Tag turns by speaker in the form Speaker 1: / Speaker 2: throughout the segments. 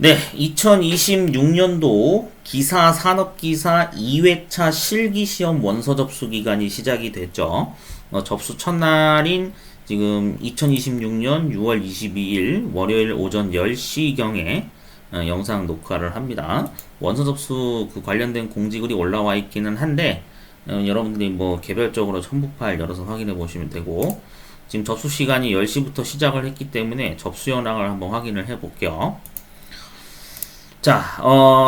Speaker 1: 네, 2026년도 기사 산업기사 2회차 실기시험 원서 접수 기간이 시작이 됐죠. 접수 첫날인 지금 2026년 6월 22일 월요일 오전 10시경에 영상 녹화를 합니다. 원서 접수 그 관련된 공지글이 올라와 있기는 한데 여러분들이 뭐 개별적으로 첨부 파일 열어서 확인해 보시면 되고, 지금 접수 시간이 10시부터 시작을 했기 때문에 접수 현황을 한번 확인을 해 볼게요. 자,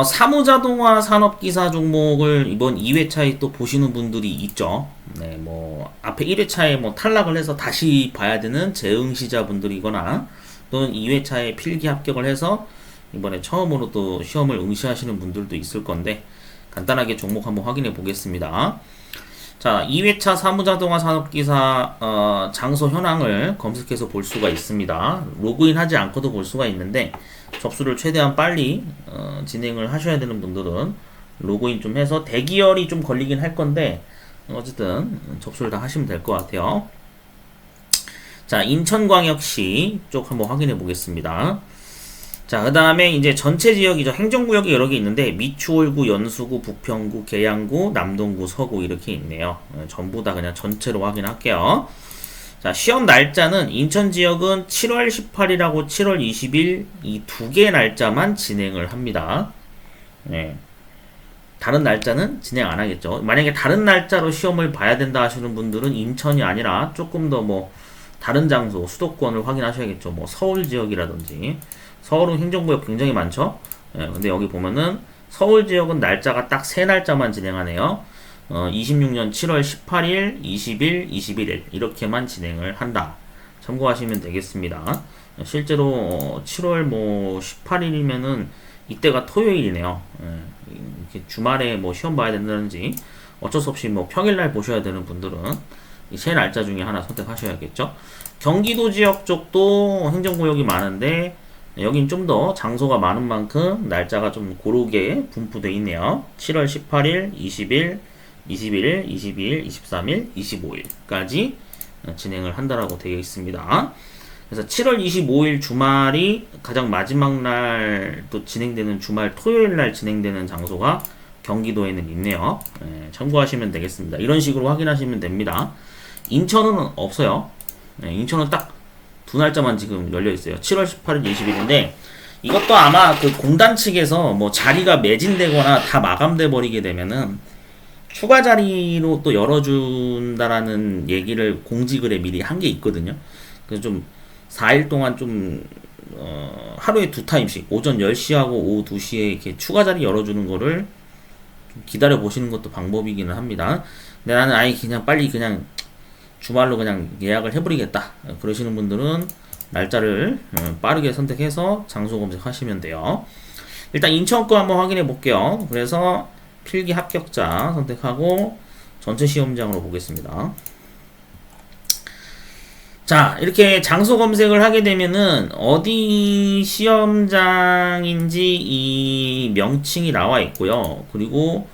Speaker 1: 사무자동화 산업기사 종목을 이번 2회차에 또 보시는 분들이 있죠. 네, 뭐, 앞에 1회차에 뭐 탈락을 해서 다시 봐야 되는 재응시자 분들이거나, 또는 2회차에 필기 합격을 해서 이번에 처음으로 또 시험을 응시하시는 분들도 있을 건데, 간단하게 종목 한번 확인해 보겠습니다. 자, 2회차 사무자동화 산업기사 장소 현황을 검색해서 볼 수가 있습니다. 로그인 하지 않고도 볼 수가 있는데, 접수를 최대한 빨리 진행을 하셔야 되는 분들은 로그인 좀 해서, 대기열이 좀 걸리긴 할 건데 어쨌든 접수를 다 하시면 될 것 같아요. 자, 인천광역시 쪽 한번 확인해 보겠습니다. 자, 그 다음에 이제 전체 지역이죠. 행정구역이 여러 개 있는데 미추홀구, 연수구, 부평구, 계양구, 남동구, 서구 이렇게 있네요. 전부 다 그냥 전체로 확인할게요. 자, 시험 날짜는 인천 지역은 7월 18일하고 7월 20일 이 두 개 날짜만 진행을 합니다. 네. 다른 날짜는 진행 안 하겠죠. 만약에 다른 날짜로 시험을 봐야 된다 하시는 분들은 인천이 아니라 조금 더 뭐 다른 장소, 수도권을 확인하셔야겠죠. 뭐 서울 지역이라든지. 서울은 행정구역 굉장히 많죠. 네, 근데 여기 보면은 서울 지역은 날짜가 딱 세 날짜만 진행하네요. 26년 7월 18일, 20일, 21일 이렇게만 진행을 한다. 참고하시면 되겠습니다. 실제로 7월 뭐 18일이면은 이때가 토요일이네요. 이렇게 주말에 뭐 시험 봐야 된다든지 어쩔 수 없이 뭐 평일날 보셔야 되는 분들은 이 세 날짜 중에 하나 선택하셔야겠죠. 경기도 지역 쪽도 행정구역이 많은데 여긴 좀 더 장소가 많은 만큼 날짜가 좀 고르게 분포되어 있네요. 7월 18일, 20일, 21일, 22일, 23일, 25일까지 진행을 한다라고 되어 있습니다. 그래서 7월 25일 주말이 가장 마지막 날 또 진행되는 주말 토요일 날 진행되는 장소가 경기도에는 있네요. 참고하시면 되겠습니다. 이런 식으로 확인하시면 됩니다. 인천은 없어요. 인천은 딱 두 날짜만 지금 열려 있어요. 7월 18일, 20일인데 이것도 아마 그 공단 측에서 뭐 자리가 매진되거나 다 마감돼 버리게 되면은 추가 자리로 또 열어준다라는 얘기를 공지글에 미리 한 게 있거든요. 그래서 좀 4일 동안 좀 하루에 두 타임씩 오전 10시하고 오후 2시에 이렇게 추가 자리 열어주는 거를 좀 기다려 보시는 것도 방법이기는 합니다. 근데 나는 아예 그냥 빨리 그냥 주말로 그냥 예약을 해버리겠다 그러시는 분들은 날짜를 빠르게 선택해서 장소 검색하시면 돼요. 일단 인천 거 한번 확인해 볼게요. 그래서 필기 합격자 선택하고 전체 시험장으로 보겠습니다. 자, 이렇게 장소 검색을 하게 되면은 어디 시험장인지 이 명칭이 나와 있고요. 그리고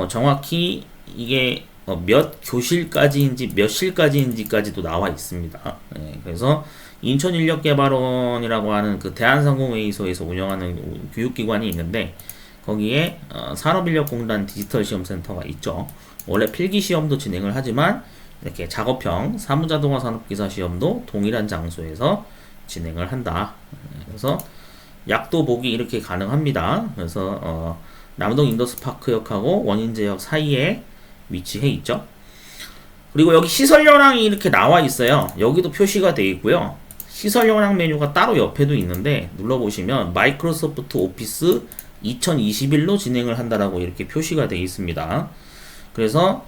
Speaker 1: 정확히 이게 몇 교실까지인지 몇 실까지인지까지도 나와 있습니다. 그래서 인천인력개발원이라고 하는 그 대한상공회의소에서 운영하는 교육기관이 있는데 거기에 산업인력공단 디지털시험센터가 있죠. 원래 필기시험도 진행을 하지만 이렇게 작업형 사무자동화 산업기사 시험도 동일한 장소에서 진행을 한다. 그래서 약도 보기 이렇게 가능합니다. 그래서 남동 인더스파크역하고 원인제역 사이에 위치해 있죠. 그리고 여기 시설 현황이 이렇게 나와 있어요. 여기도 표시가 되어 있고요. 시설 현황 메뉴가 따로 옆에도 있는데 눌러보시면 마이크로소프트 오피스 2021로 진행을 한다라고 이렇게 표시가 되어 있습니다. 그래서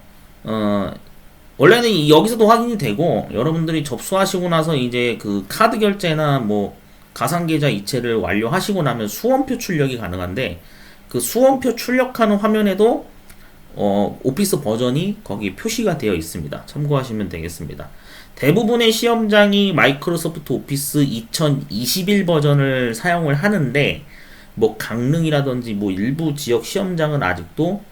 Speaker 1: 원래는 여기서도 확인이 되고 여러분들이 접수하시고 나서 이제 그 카드 결제나 뭐 가상계좌 이체를 완료하시고 나면 수험표 출력이 가능한데 그 수험표 출력하는 화면에도 오피스 버전이 거기 표시가 되어 있습니다. 참고하시면 되겠습니다. 대부분의 시험장이 마이크로소프트 오피스 2021 버전을 사용을 하는데 뭐 강릉이라든지 뭐 일부 지역 시험장은 아직도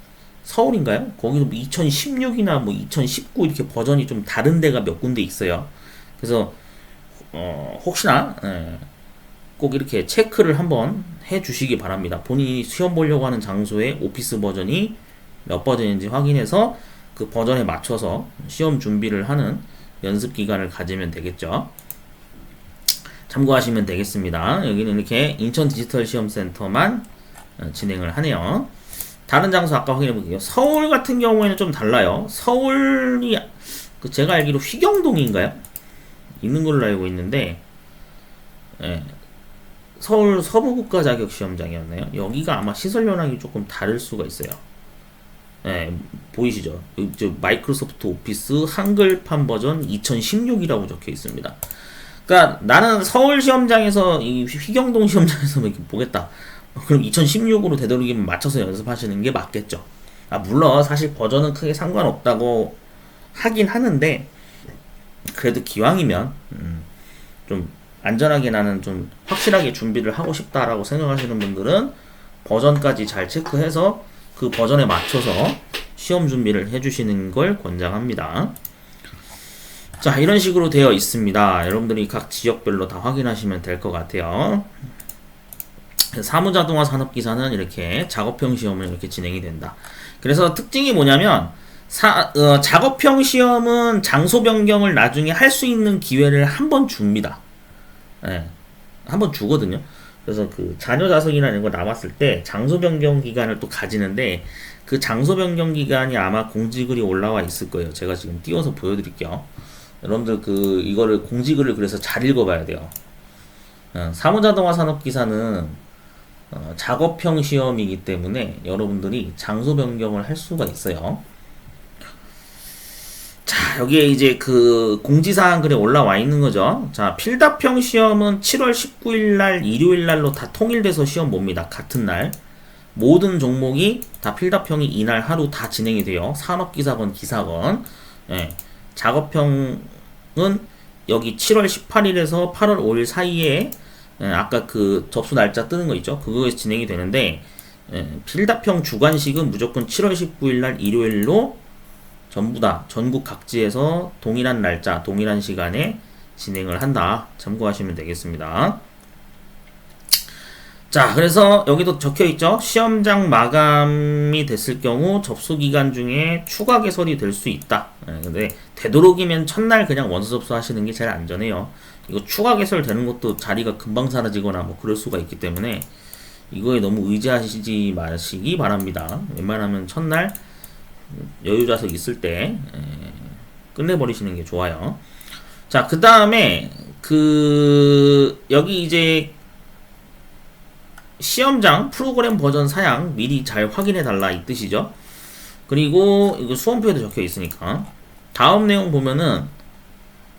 Speaker 1: 서울인가요? 거기도 2016이나 뭐 2019 이렇게 버전이 좀 다른 데가 몇 군데 있어요. 그래서 혹시나 꼭 이렇게 체크를 한번 해 주시기 바랍니다. 본인이 시험 보려고 하는 장소의 오피스 버전이 몇 버전인지 확인해서 그 버전에 맞춰서 시험 준비를 하는 연습 기간을 가지면 되겠죠. 참고하시면 되겠습니다. 여기는 이렇게 인천 디지털 시험센터만 진행을 하네요. 다른 장소 아까 확인해 볼게요. 서울 같은 경우에는 좀 달라요. 서울이 제가 알기로 휘경동인가요? 있는 걸로 알고 있는데, 예, 서울 서부국가 자격 시험장이었나요? 여기가 아마 시설 현황이 조금 다를 수가 있어요. 예, 보이시죠? 마이크로소프트 오피스 한글판 버전 2016이라고 적혀 있습니다. 그러니까 나는 서울 시험장에서 이 휘경동 시험장에서 이렇게 보겠다. 그럼 2016으로 되도록이면 맞춰서 연습하시는 게 맞겠죠. 물론 사실 버전은 크게 상관없다고 하긴 하는데, 그래도 기왕이면 좀 안전하게 나는 좀 확실하게 준비를 하고 싶다라고 생각하시는 분들은 버전까지 잘 체크해서 그 버전에 맞춰서 시험 준비를 해주시는 걸 권장합니다. 자, 이런 식으로 되어 있습니다. 여러분들이 각 지역별로 다 확인하시면 될 것 같아요. 사무자동화 산업기사는 이렇게 작업형 시험을 이렇게 진행이 된다. 그래서 특징이 뭐냐면 작업형 시험은 장소 변경을 나중에 할 수 있는 기회를 한 번 줍니다. 네, 한 번 주거든요. 그래서 그 자녀 자석이나 이런 거 남았을 때 장소 변경 기간을 또 가지는데, 그 장소 변경 기간이 아마 공지글이 올라와 있을 거예요. 제가 지금 띄워서 보여드릴게요. 여러분들 이거를 공지글을 그래서 잘 읽어봐야 돼요. 사무자동화 산업기사는 작업형 시험이기 때문에 여러분들이 장소 변경을 할 수가 있어요. 자, 여기에 이제 그 공지사항 글에 올라와 있는 거죠. 자, 필답형 시험은 7월 19일 날 일요일 날로 다 통일돼서 시험 봅니다. 같은 날. 모든 종목이 다 필답형이 이날 하루 다 진행이 돼요. 산업기사건 기사건. 예. 작업형은 여기 7월 18일에서 8월 5일 사이에, 아까 그 접수 날짜 뜨는 거 있죠? 그거에서 진행이 되는데, 필답형 주관식은 무조건 7월 19일 날 일요일로 전부 다 전국 각지에서 동일한 날짜, 동일한 시간에 진행을 한다. 참고하시면 되겠습니다. 자, 그래서 여기도 적혀 있죠. 시험장 마감이 됐을 경우 접수 기간 중에 추가 개설이 될 수 있다. 근데 되도록이면 첫날 그냥 원서 접수하시는 게 제일 안전해요. 이거 추가 개설 되는 것도 자리가 금방 사라지거나 뭐 그럴 수가 있기 때문에 이거에 너무 의지하시지 마시기 바랍니다. 웬만하면 첫날 여유 좌석 있을 때 끝내버리시는 게 좋아요. 자, 그 다음에 여기 이제 시험장 프로그램 버전 사양 미리 잘 확인해 달라 이 뜻이죠. 그리고 이거 수험표에도 적혀 있으니까 다음 내용 보면은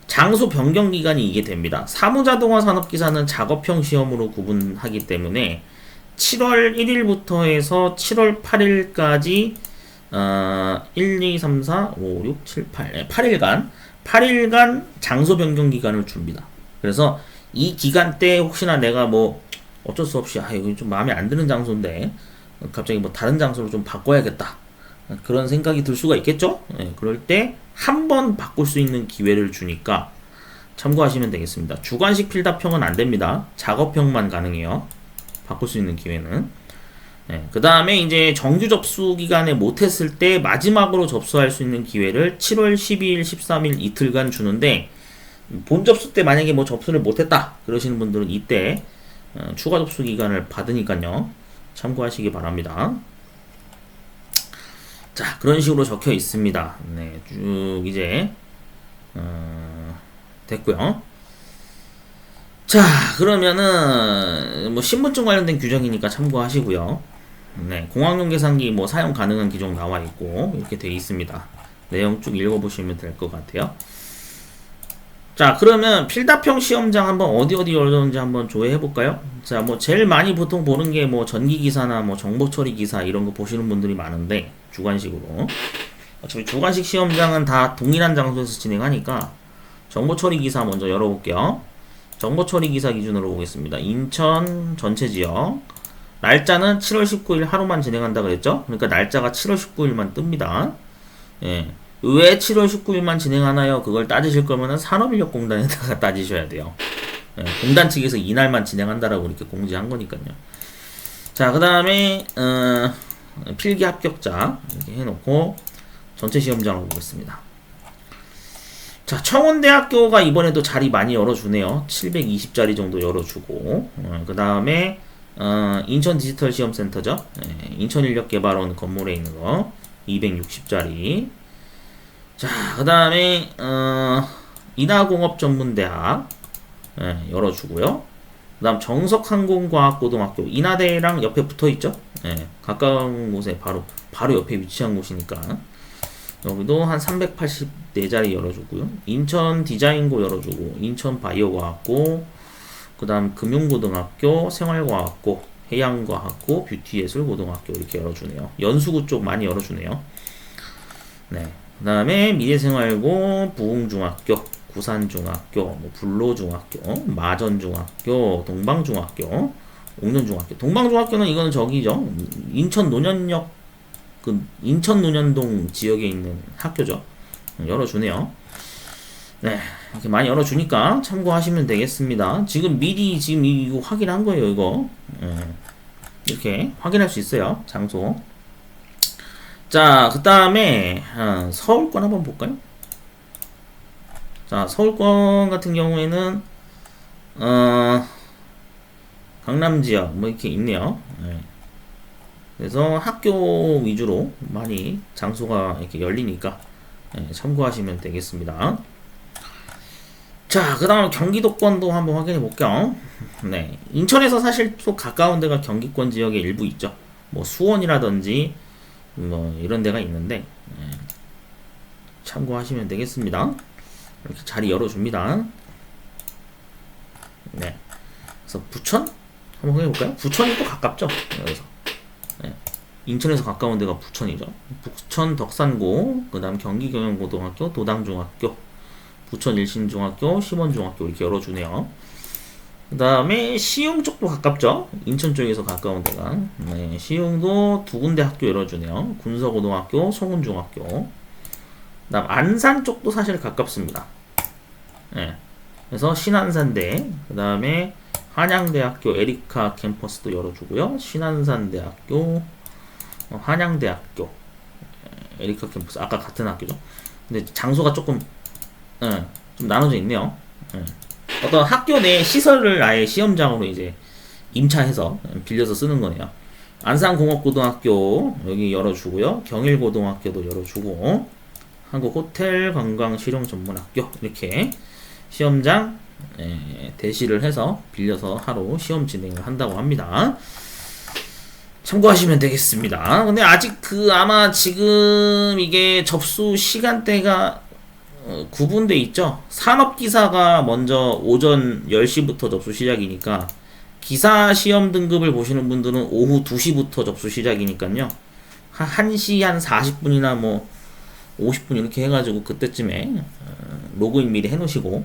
Speaker 1: 장소 변경 기간이 이게 됩니다. 사무자동화 산업기사는 작업형 시험으로 구분하기 때문에 7월 1일부터 해서 7월 8일까지 1, 2, 3, 4, 5, 6, 7, 8 8일간 장소 변경 기간을 줍니다. 그래서 이 기간 때 혹시나 내가 뭐 어쩔 수 없이 이거 좀 마음에 안 드는 장소인데 갑자기 뭐 다른 장소로 좀 바꿔야겠다, 그런 생각이 들 수가 있겠죠. 그럴 때 한 번 바꿀 수 있는 기회를 주니까 참고하시면 되겠습니다. 주관식 필답형은 안 됩니다. 작업형만 가능해요. 바꿀 수 있는 기회는. 그 다음에 이제 정규 접수 기간에 못했을 때 마지막으로 접수할 수 있는 기회를 7월 12일, 13일 이틀간 주는데, 본 접수 때 만약에 뭐 접수를 못했다 그러시는 분들은 이때 추가 접수 기간을 받으니까요. 참고하시기 바랍니다. 자, 그런 식으로 적혀 있습니다. 네, 쭉 이제 됐고요. 자, 그러면은 뭐 신분증 관련된 규정이니까 참고하시고요. 네, 공학용 계산기 뭐 사용 가능한 기종 나와 있고 이렇게 되어 있습니다. 내용 쭉 읽어보시면 될 것 같아요. 자, 그러면 필답형 시험장 한번 어디 어려운지 한번 조회해 볼까요? 자, 뭐 제일 많이 보통 보는 게 뭐 전기기사나 뭐 정보처리 기사 이런 거 보시는 분들이 많은데, 주관식으로 어차피 주관식 시험장은 다 동일한 장소에서 진행하니까 정보처리 기사 먼저 열어볼게요. 정보처리 기사 기준으로 보겠습니다. 인천 전체 지역 날짜는 7월 19일 하루만 진행한다 그랬죠? 그러니까 날짜가 7월 19일만 뜹니다. 예. 왜 7월 19일만 진행하나요? 그걸 따지실 거면은 산업인력공단에다가 따지셔야 돼요. 예, 공단 측에서 이날만 진행한다라고 이렇게 공지한 거니까요. 자, 그 다음에 필기 합격자 이렇게 해놓고 전체 시험장을 보겠습니다. 자, 청원대학교가 이번에도 자리 많이 열어주네요. 720자리 정도 열어주고, 그 다음에 인천 디지털 시험센터죠. 인천인력개발원 건물에 있는 거 260자리. 자, 그 다음에 인하공업전문대학 열어주고요. 그 다음 정석항공과학고등학교 인하대랑 옆에 붙어있죠. 가까운 곳에 바로 옆에 위치한 곳이니까 여기도 한 384자리 열어주고요. 인천 디자인고 열어주고, 인천 바이오과학고, 그 다음 금융고등학교, 생활과학고, 해양과학고, 뷰티예술고등학교 이렇게 열어주네요. 연수구 쪽 많이 열어주네요. 네. 그 다음에 미래생활고, 부흥중학교, 구산중학교, 뭐 불로중학교, 마전중학교, 동방중학교, 옥년중학교. 동방중학교는 이거는 저기죠. 인천 노년역 인천 논현동 지역에 있는 학교죠. 열어주네요. 네, 이렇게 많이 열어주니까 참고하시면 되겠습니다. 미리 이거 확인한 거예요, 이거. 이렇게 확인할 수 있어요, 장소. 자, 그 다음에 서울권 한번 볼까요? 자, 서울권 같은 경우에는 강남 지역 뭐 이렇게 있네요. 그래서 학교 위주로 많이 장소가 이렇게 열리니까 참고하시면 되겠습니다. 자, 그 다음 경기도권도 한번 확인해 볼게요. 네, 인천에서 사실 또 가까운 데가 경기권 지역에 일부 있죠. 뭐 수원이라든지 뭐 이런 데가 있는데 참고하시면 되겠습니다. 이렇게 자리 열어줍니다. 네, 그래서 부천 한번 확인해 볼까요? 부천이 또 가깝죠. 여기서. 인천에서 가까운 데가 부천이죠. 부천 덕산고, 그 다음 경기경영고등학교, 도당중학교, 부천 일신중학교, 심원중학교 이렇게 열어주네요. 그 다음에 시흥 쪽도 가깝죠. 인천 쪽에서 가까운 데가. 네, 시흥도 두 군데 학교 열어주네요. 군서고등학교, 송은중학교. 그 다음 안산 쪽도 사실 가깝습니다. 네, 그래서 신안산대, 그 다음에 한양대학교 에리카 캠퍼스도 열어주고요. 신안산대학교, 한양대학교, 에리카 캠퍼스 아까 같은 학교죠. 근데 장소가 조금 좀 나눠져 있네요. 어떤 학교 내 시설을 아예 시험장으로 이제 임차해서 빌려서 쓰는 거네요. 안산공업고등학교 여기 열어주고요. 경일고등학교도 열어주고, 한국호텔관광실용전문학교 이렇게 시험장 대시를 해서 빌려서 하루 시험 진행을 한다고 합니다. 참고하시면 되겠습니다. 근데 아직 아마 지금 이게 접수 시간대가 구분돼 있죠. 산업기사가 먼저 오전 10시부터 접수 시작이니까 기사 시험 등급을 보시는 분들은 오후 2시부터 접수 시작이니까요. 한 1시 한 40분이나 뭐 50분 이렇게 해가지고 그때쯤에 로그인 미리 해놓으시고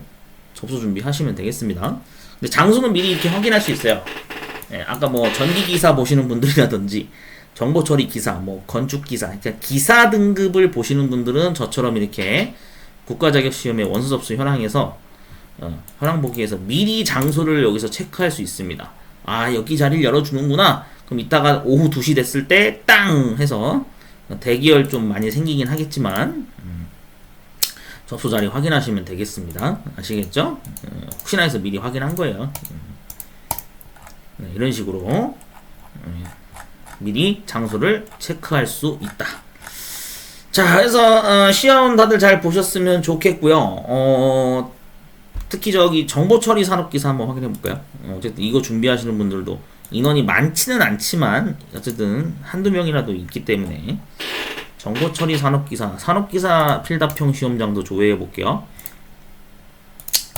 Speaker 1: 접수 준비하시면 되겠습니다. 근데 장소는 미리 이렇게 확인할 수 있어요. 아까 뭐 전기기사 보시는 분들이라든지 정보처리기사, 뭐 건축기사, 그러니까 기사 등급을 보시는 분들은 저처럼 이렇게 국가자격시험의 원서접수 현황에서 현황 보기에서 미리 장소를 여기서 체크할 수 있습니다. 아, 여기 자리를 열어주는구나. 그럼 이따가 오후 2시 됐을 때 땅 해서 대기열 좀 많이 생기긴 하겠지만 접수 자리 확인하시면 되겠습니다. 아시겠죠? 혹시나 해서 미리 확인한 거예요. 네, 이런 식으로 미리 장소를 체크할 수 있다. 자, 그래서 시험 다들 잘 보셨으면 좋겠고요. 특히 저기 정보처리 산업기사 한번 확인해 볼까요? 어쨌든 이거 준비하시는 분들도 인원이 많지는 않지만 어쨌든 한두 명이라도 있기 때문에 정보처리 산업기사 필답형 시험장도 조회해 볼게요.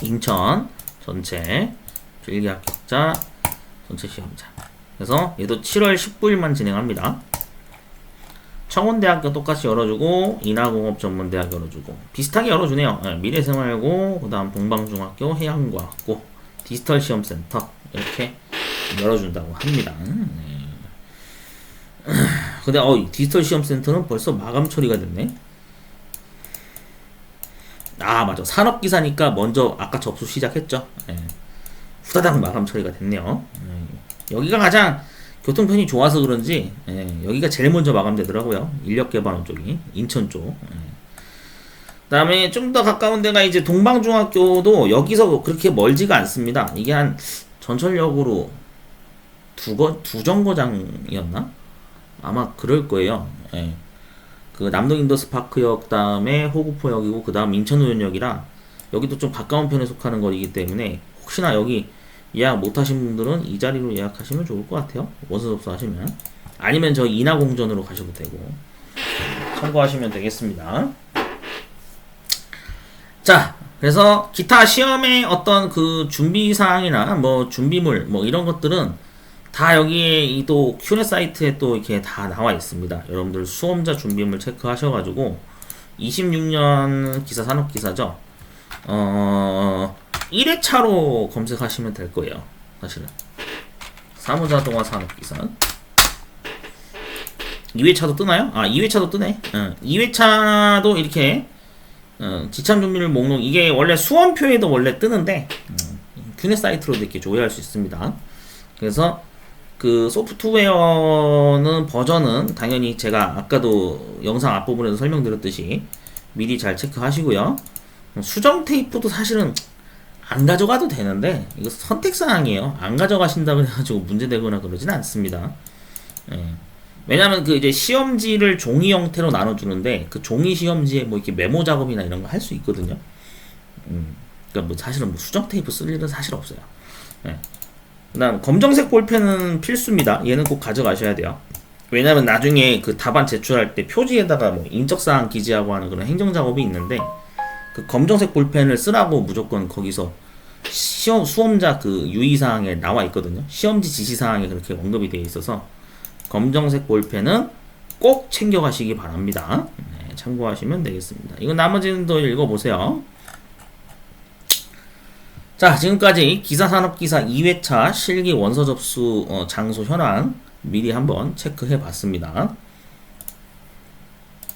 Speaker 1: 인천 전체 필기 합격자 전체 시험장. 그래서 얘도 7월 19일만 진행합니다. 청원대학교 똑같이 열어주고, 인하공업전문대학 열어주고, 비슷하게 열어주네요. 미래생활고, 그 다음 동방중학교, 해양과학고, 디지털시험센터 이렇게 열어준다고 합니다. 네. 근데 디지털시험센터는 벌써 마감 처리가 됐네. 아, 맞아. 산업기사니까 먼저 아까 접수 시작했죠. 후다닥 마감 처리가 됐네요. 여기가 가장 교통편이 좋아서 그런지 여기가 제일 먼저 마감되더라고요. 인력개발원 쪽이 인천 쪽. 그다음에 좀 더 가까운 데가 이제 동방중학교도 여기서 그렇게 멀지가 않습니다. 이게 한 전철역으로 두 정거장이었나? 아마 그럴 거예요. 그 남동인더스파크역 다음에 호구포역이고 그 다음 인천우연역이라 여기도 좀 가까운 편에 속하는 거이기 때문에 혹시나 여기 예약 못하신 분들은 이 자리로 예약하시면 좋을 것 같아요. 원서 접수하시면 아니면 저 인하공전으로 가셔도 되고 참고하시면 되겠습니다. 자, 그래서 기타 시험의 어떤 그 준비사항이나 뭐 준비물 뭐 이런 것들은 다 여기에 또 Q&A 사이트에 또 이렇게 다 나와 있습니다. 여러분들 수험자 준비물 체크하셔가지고 26년 기사 산업기사죠. 1회차로 검색하시면 될 거예요. 사실은 사무자동화 산업기사 2회차도 뜨나요? 아 2회차도 뜨네. 2회차도 이렇게 지참 준비물 목록 이게 원래 수험표에도 원래 뜨는데 Q&A 사이트로도 이렇게 조회할 수 있습니다. 그래서 그 소프트웨어는 버전은 당연히 제가 아까도 영상 앞부분에서 설명드렸듯이 미리 잘 체크하시고요. 수정 테이프도 사실은 안 가져가도 되는데 이거 선택사항이에요. 안 가져가신다고 해가지고 문제되거나 그러진 않습니다. 왜냐면 그 이제 시험지를 종이 형태로 나눠주는데 그 종이 시험지에 뭐 이렇게 메모 작업이나 이런 거 할 수 있거든요. 그러니까 뭐 사실은 뭐 수정 테이프 쓸 일은 사실 없어요. 그다음 검정색 볼펜은 필수입니다. 얘는 꼭 가져가셔야 돼요. 왜냐면 나중에 그 답안 제출할 때 표지에다가 뭐 인적사항 기재하고 하는 그런 행정작업이 있는데 그 검정색 볼펜을 쓰라고 무조건 거기서 수험자 그 유의사항에 나와 있거든요. 시험지 지시사항에 그렇게 언급이 되어 있어서 검정색 볼펜은 꼭 챙겨가시기 바랍니다. 참고하시면 되겠습니다. 이거 나머지는 더 읽어보세요. 자, 지금까지 기사산업기사 2회차 실기 원서 접수 장소 현황 미리 한번 체크해 봤습니다.